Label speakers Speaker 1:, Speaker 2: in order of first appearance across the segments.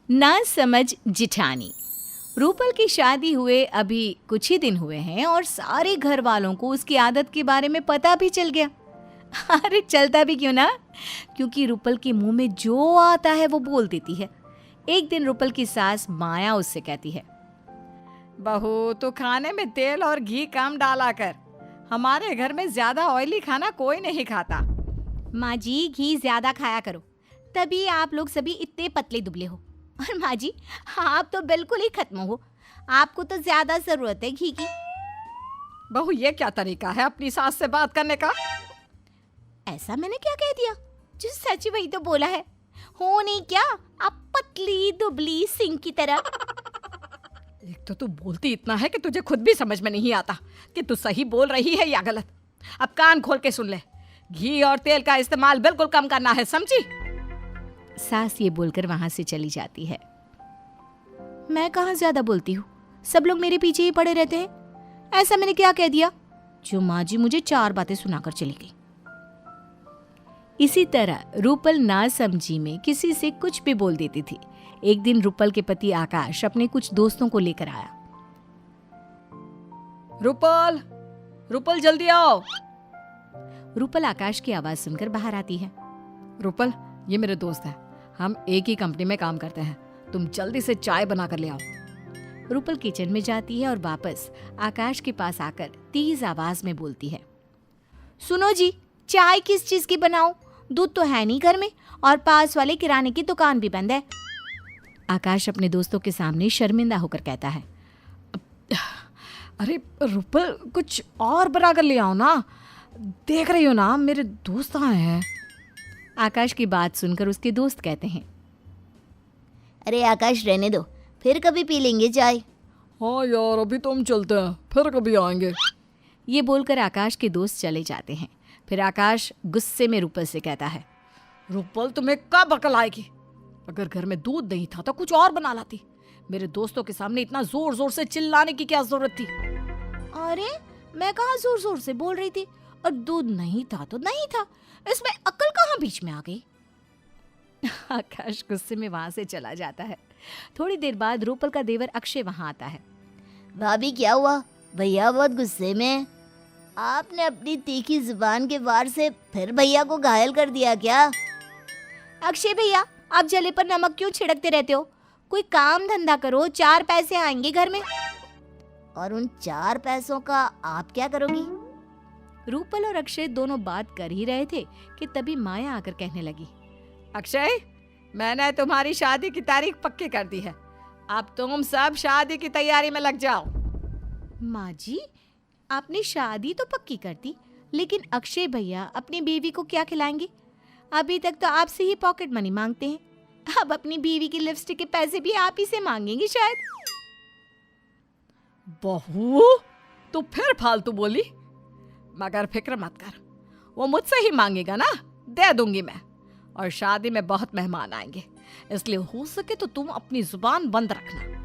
Speaker 1: ना समझ जिठानी। रूपल की शादी हुए अभी कुछ ही दिन हुए हैं और सारे घर वालों को उसकी आदत के बारे में पता भी चल गया। अरे चलता भी क्यों ना, क्योंकि रूपल के मुंह में जो आता है वो बोल देती है। एक दिन रूपल की सास माया उससे कहती है,
Speaker 2: बहू तो खाने में तेल और घी कम डाला कर, हमारे घर में ज्यादा ऑयली खाना कोई नहीं खाता।
Speaker 1: माँ जी घी ज्यादा खाया करो, तभी आप लोग सभी इतने पतले दुबले हो। और माँ जी आप तो बिल्कुल ही खत्म हो, आपको तो ज्यादा जरूरत है घी की।
Speaker 2: बहू ये क्या तरीका है अपनी सास से बात करने का?
Speaker 1: ऐसा मैंने क्या कह दिया, जो सच वही तो बोला है। हो नहीं क्या आप पतली दुबली सिंह की तरह।
Speaker 2: एक तो तू बोलती इतना है कि तुझे खुद भी समझ में नहीं आता कि तू सही बोल रही है या गलत। अब कान खोल के सुन ले, घी और तेल का इस्तेमाल बिल्कुल कम करना है, समझी?
Speaker 1: सास ये बोलकर वहां से चली जाती है। मैं कहाँ ज्यादा बोलती हूँ, सब लोग मेरे पीछे ही पड़े रहते हैं। ऐसा मैंने क्या कह दिया जो माँ जी मुझे 4 बातें सुनाकर चली गई। इसी तरह रूपल नासमझी में किसी से कुछ भी बोल देती थी। एक दिन रूपल के पति आकाश अपने कुछ दोस्तों को लेकर आया।
Speaker 2: रूपल, रूपल जल्दी आओ।
Speaker 1: रूपल आकाश की आवाज सुनकर बाहर आती है।
Speaker 2: रूपल, ये मेरे दोस्त हैं, हम एक ही कंपनी में काम करते हैं, तुम जल्दी से चाय बना कर ले आओ।
Speaker 1: रूपल किचन में जाती है और वापस आकाश के पास आकर तेज आवाज में बोलती है, सुनो जी, चाय किस चीज की बनाऊं? दूध तो है नहीं घर में और पास वाले किराने की दुकान भी बंद है। आकाश अपने दोस्तों के सामने शर्मिंदा होकर कहता है,
Speaker 2: अरे रूपल, कुछ और बना कर ले आओ ना, देख रही हो ना मेरे दोस्त आए हैं।
Speaker 1: आकाश की बात सुनकर उसके दोस्त कहते हैं,
Speaker 3: अरे आकाश रहने दो, फिर कभी पी लेंगे चाय।
Speaker 2: हाँ यार, अभी तो हम चलते हैं, फिर कभी आएंगे।
Speaker 1: ये बोलकर आकाश के दोस्त चले जाते हैं। फिर आकाश गुस्से में रूपल से कहता है,
Speaker 2: रूपल तुम्हें कब अकल आएगी? अगर घर में दूध नहीं था तो कुछ और बना लाती, मेरे दोस्तों के सामने इतना जोर जोर से चिल्लाने की क्या जरूरत थी?
Speaker 1: अरे मैं कहाँ जोर जोर से बोल रही थी, और दूध नहीं था तो नहीं था, इसमें अक्ल कहाँ बीच में आ गई। आकाश गुस्से में वहां से चला जाता है। थोड़ी देर बाद रूपल का देवर अक्षय वहां आता है।
Speaker 3: भाभी क्या हुआ? भैया बहुत गुस्से में हैं। आपने अपनी तीखी जुबान के वार से फिर भैया को घायल कर दिया क्या?
Speaker 1: अक्षय भैया, आप जले पर नमक क्यों छिड़कते रहते हो? कोई काम धंधा करो, 4 पैसे आएंगे घर में।
Speaker 3: और उन 4 पैसों का आप क्या करोगी?
Speaker 1: रूपल और अक्षय दोनों बात कर ही रहे थे कि तभी माया आकर कहने लगी,
Speaker 2: अक्षय, मैंने तुम्हारी शादी की तारीख पक्की कर दी है, अब तुम सब शादी की तैयारी में लग जाओ।
Speaker 1: माँ जी, आपने शादी तो पक्की कर दी, लेकिन अक्षय भैया अपनी बीवी को क्या खिलाएंगे? अभी तक तो आपसे ही पॉकेट मनी मांगते हैं, अब अपनी बीवी की लिपस्टिक के पैसे भी आप ही से मांगेंगे शायद।
Speaker 2: बहू, तू फिर फालतू बोली, मगर फिक्र मत कर, वो मुझसे ही मांगेगा ना, दे दूंगी मैं। और शादी में बहुत मेहमान आएंगे, इसलिए हो सके तो तुम अपनी जुबान बंद रखना।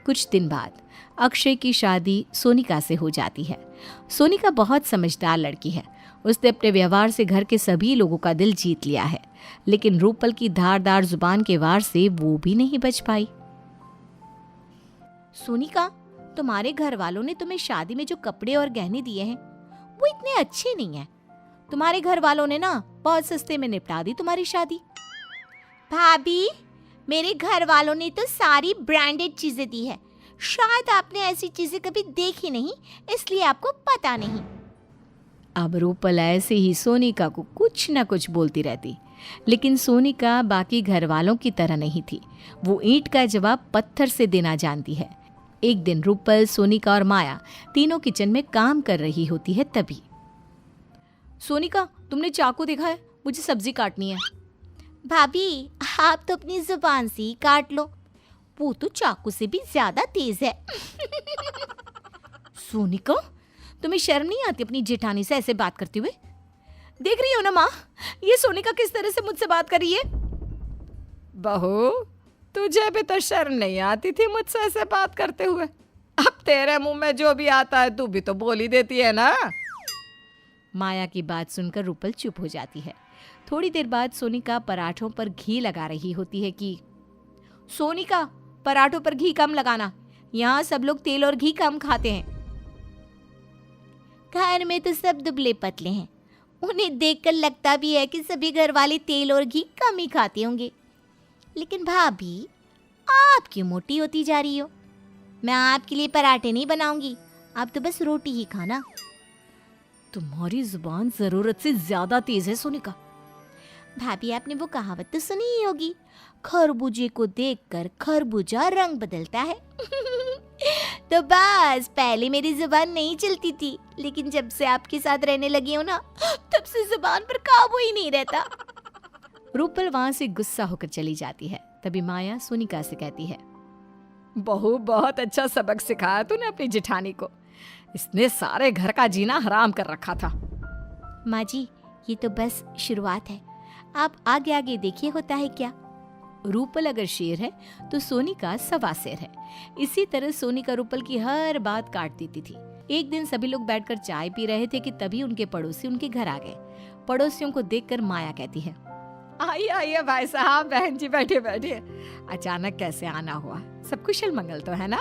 Speaker 1: कुछ दिन बाद अक्षय की शादी सोनिका से हो जाती है। सोनिका बहुत समझदार लड़की है। उसने अपने व्यवहार से घर के सभी लोगों का दिल जीत लिया है, लेकिन रूपल की धारदार जुबान के वार से वो भी नहीं बच पाई। सोनिका, तुम्हारे घर वालों ने तुम्हें शादी में जो कपड़े और गहने दिए हैं वो इतने अच्छे नहीं हैं। तुम्हारे घर वालों ने ना बहुत सस्ते में निपटा दी तुम्हारी शादी। भाभी, मेरे घर वालों ने तो सारी ब्रांडेड चीजें दी है, शायद आपने ऐसी चीजें कभी देखी नहीं, इसलिए आपको पता नहीं। अब रूपल ऐसे ही सोनिका को कुछ न कुछ बोलती रहती, लेकिन सोनिका बाकी घर वालों की तरह नहीं थी। वो ईंट का जवाब पत्थर से देना जानती है। एक दिन रूपल, सोनिका और माया तीनों किचन में काम कर रही होती है। तभी, सोनिका, तुमने चाकू देखा है? मुझे सब्जी काटनी है। भाभी, आप तो अपनी जुबान से ही काट लो, वो तो चाकू से भी ज्यादा तेज है। सोनिका, तुम्हें शर्म नहीं आती अपनी जेठानी से ऐसे बात करते हुए? देख रही हो ना माँ, ये सोनिका किस तरह से मुझसे बात कर रही है।
Speaker 2: बहू, तुझे भी तो शर्म नहीं आती थी मुझसे ऐसे बात करते हुए? अब तेरे मुंह में जो भी आता है तू भी तो बोल ही देती है ना।
Speaker 1: माया की बात सुनकर रूपल चुप हो जाती है। थोड़ी देर बाद सोनिका पराठों पर घी लगा रही होती है कि सोनिका, पराठों पर घी कम लगाना, यहाँ सब लोग तेल और घी कम खाते हैं।
Speaker 3: घर में तो सब दुबले पतले हैं, उन्हें देखकर लगता भी है कि सभी घर वाले तेल और घी कम ही खाते होंगे। लेकिन भाभी, आप क्यों मोटी होती जा रही हो? मैं आपके लिए पराठे नहीं बनाऊंगी, आप तो बस रोटी ही खाना।
Speaker 1: तुम्हारी जुबान जरूरत से ज्यादा तेज है सोनिका।
Speaker 3: भाभी, आपने वो कहावत तो सुनी ही होगी, खरबूजे को देखकर खरबूजा रंग बदलता है। तो बस पहले मेरी जुबान नहीं चलती थी, लेकिन जब से आपके साथ रहने लगी हूँ ना, तब से जुबान पर काबू ही नहीं रहता।
Speaker 1: रूपल वहां से गुस्सा होकर चली जाती है। तभी माया सोनिका से कहती है,
Speaker 2: बहू, बहुत अच्छा सबक सिखाया तूने अपनी जेठानी को। इसने सारे घर का जीना हराम कर रखा था।
Speaker 3: माँ जी, ये तो बस शुरुआत है, आप आगे आगे देखिए होता है क्या।
Speaker 1: रूपल अगर शेर है तो सोनिका सवा शेर है। इसी तरह सोनिका रूपल की हर बात काट देती थी। एक दिन सभी लोग बैठकर चाय पी रहे थे कि तभी उनके पड़ोसी उनके घर आ गए। पड़ोसियों को देखकर माया कहती है,
Speaker 2: आइए आइए भाई साहब, बहन जी बैठे बैठे। अचानक कैसे आना हुआ? सब कुशल मंगल तो है ना?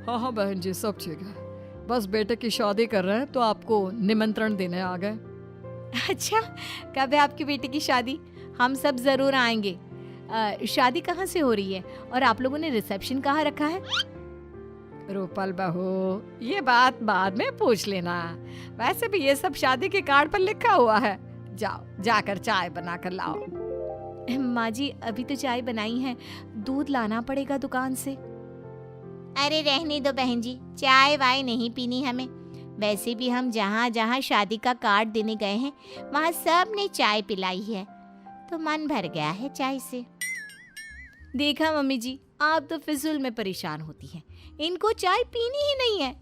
Speaker 2: हाँ हाँ बहन जी, सब ठीक है। बस बेटे की शादी कर रहे हैं तो आपको निमंत्रण देने आ गए।
Speaker 1: अच्छा, कब है आपके बेटे की शादी? हम सब जरूर आएंगे। शादी कहाँ से हो रही है और आप लोगों ने रिसेप्शन कहाँ रखा है?
Speaker 2: रूपल बहू, ये बात बाद में पूछ लेना। वैसे भी ये सब शादी के कार्ड पर लिखा हुआ है। जाओ, जाकर चाय बना कर लाओ।
Speaker 1: माँ जी, अभी तो चाय बनाई है, दूध लाना पड़ेगा दुकान से।
Speaker 3: अरे रहने दो बहन जी, चाय वाय नहीं पीनी हमें। वैसे भी हम जहाँ जहाँ शादी का कार्ड देने गए हैं, वहाँ सब ने चाय पिलाई है, तो मन भर गया है चाय से।
Speaker 1: देखा मम्मी जी, आप तो फिजूल में परेशान होती हैं, इनको चाय पीनी ही नहीं है।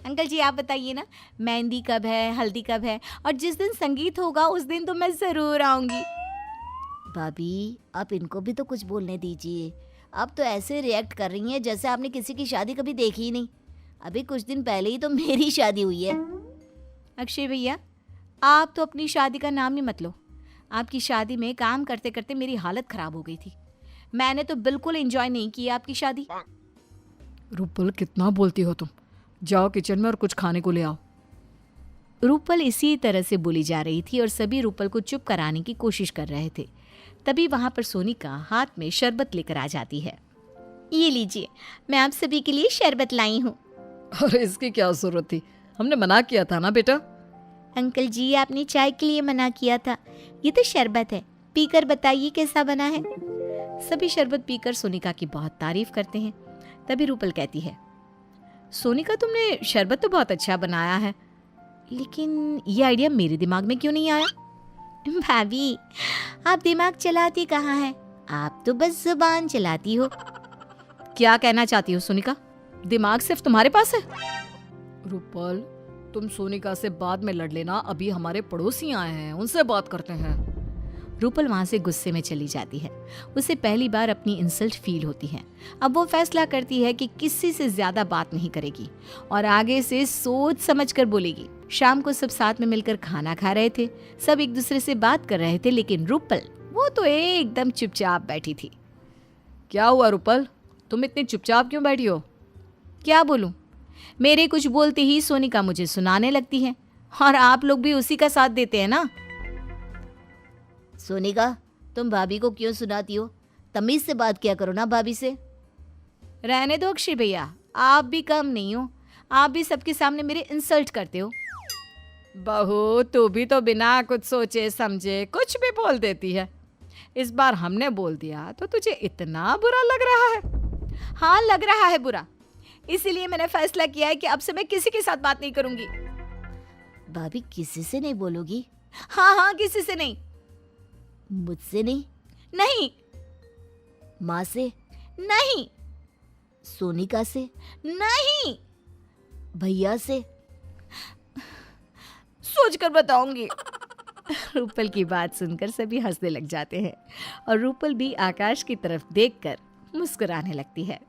Speaker 1: अंकल जी, आप बताइए ना, मेहंदी कब है, हल्दी कब है, और जिस दिन संगीत होगा उस दिन तो मैं जरूर आऊंगी।
Speaker 3: भाभी, आप इनको भी तो कुछ बोलने दीजिए। आप तो ऐसे रिएक्ट कर रही हैं जैसे आपने किसी की शादी कभी देखी ही नहीं। अभी कुछ दिन पहले ही तो मेरी शादी हुई है।
Speaker 1: अक्षय भैया, आप तो अपनी शादी का नाम ही मत लो। आपकी शादी में काम करते करते मेरी हालत खराब हो गई थी। मैंने तो बिल्कुल एंजॉय नहीं किया आपकी शादी।
Speaker 2: रूपल, कितना बोलती हो तुम? जाओ किचन में और कुछ खाने को ले आओ।
Speaker 1: रूपल इसी तरह से बोली जा रही थी और सभी रूपल को चुप कराने की कोशिश कर रहे थे। तभी वहां पर सोनिका हाथ में शरबत लेकर आ जाती है।
Speaker 3: ये लीजिए, मैं आप सभी के लिए शरबत लाई हूँ।
Speaker 2: अरे इसकी क्या जरूरत थी? हमने मना किया था ना बेटा।
Speaker 3: अंकल जी, आपने चाय के लिए मना किया था, ये तो शरबत है, पीकर बताइए कैसा बना है।
Speaker 1: सभी शरबत पीकर सोनिका की बहुत तारीफ करते हैं। तभी रूपल कहती है, सोनिका, तुमने शरबत तो बहुत अच्छा बनाया है, लेकिन ये आइडिया मेरे दिमाग में क्यों नहीं आया?
Speaker 3: भाभी, आप दिमाग चलाती कहाँ है, आप तो बस जुबान चलाती हो।
Speaker 1: क्या कहना चाहती हो सोनिका? दिमाग सिर्फ तुम्हारे पास है?
Speaker 2: रूपल, तुम सोनिका से बाद में लड़ लेना, अभी हमारे पड़ोसी आए हैं, उनसे बात करते हैं।
Speaker 1: रूपल वहां से गुस्से में चली जाती है। उसे पहली बार अपनी इंसल्ट फील होती है। अब वो फैसला करती है कि किसी से ज्यादा बात नहीं करेगी और आगे से सोच समझ कर बोलेगी। शाम को सब साथ में मिलकर खाना खा रहे थे, सब एक दूसरे से बात कर रहे थे, लेकिन रूपल वो तो एकदम चुपचाप बैठी थी।
Speaker 2: क्या हुआ रूपल, तुम इतनी चुपचाप क्यों बैठी हो?
Speaker 1: क्या बोलूं, मेरे कुछ बोलते ही सोनिका मुझे सुनाने लगती है, और आप लोग भी उसी का साथ देते हैं ना।
Speaker 3: सोनिका, तुम भाभी को क्यों सुनाती हो? तमीज से बात किया करो ना भाभी से।
Speaker 1: रहने दो अक्षय भैया, आप भी कम नहीं हो, आप भी सबके सामने मेरे इंसल्ट करते हो।
Speaker 2: बहू, तू भी तो बिना कुछ सोचे समझे कुछ भी बोल देती है। इस बार हमने बोल दिया तो तुझे इतना बुरा लग रहा है?
Speaker 1: हाँ, लग रहा है बुरा, इसीलिए मैंने फैसला किया है कि अब से मैं किसी के साथ बात नहीं करूंगी।
Speaker 3: भाभी, किसी से नहीं बोलोगी?
Speaker 1: हाँ, किसी से नहीं।
Speaker 3: मुझसे नहीं?
Speaker 1: नहीं।
Speaker 3: माँ से?
Speaker 1: नहीं।
Speaker 3: सोनिका से?
Speaker 1: नहीं।
Speaker 3: भैया से?
Speaker 1: सोच कर बताऊंगी। रूपल की बात सुनकर सभी हंसने लग जाते हैं और रूपल भी आकाश की तरफ देखकर मुस्कुराने लगती है।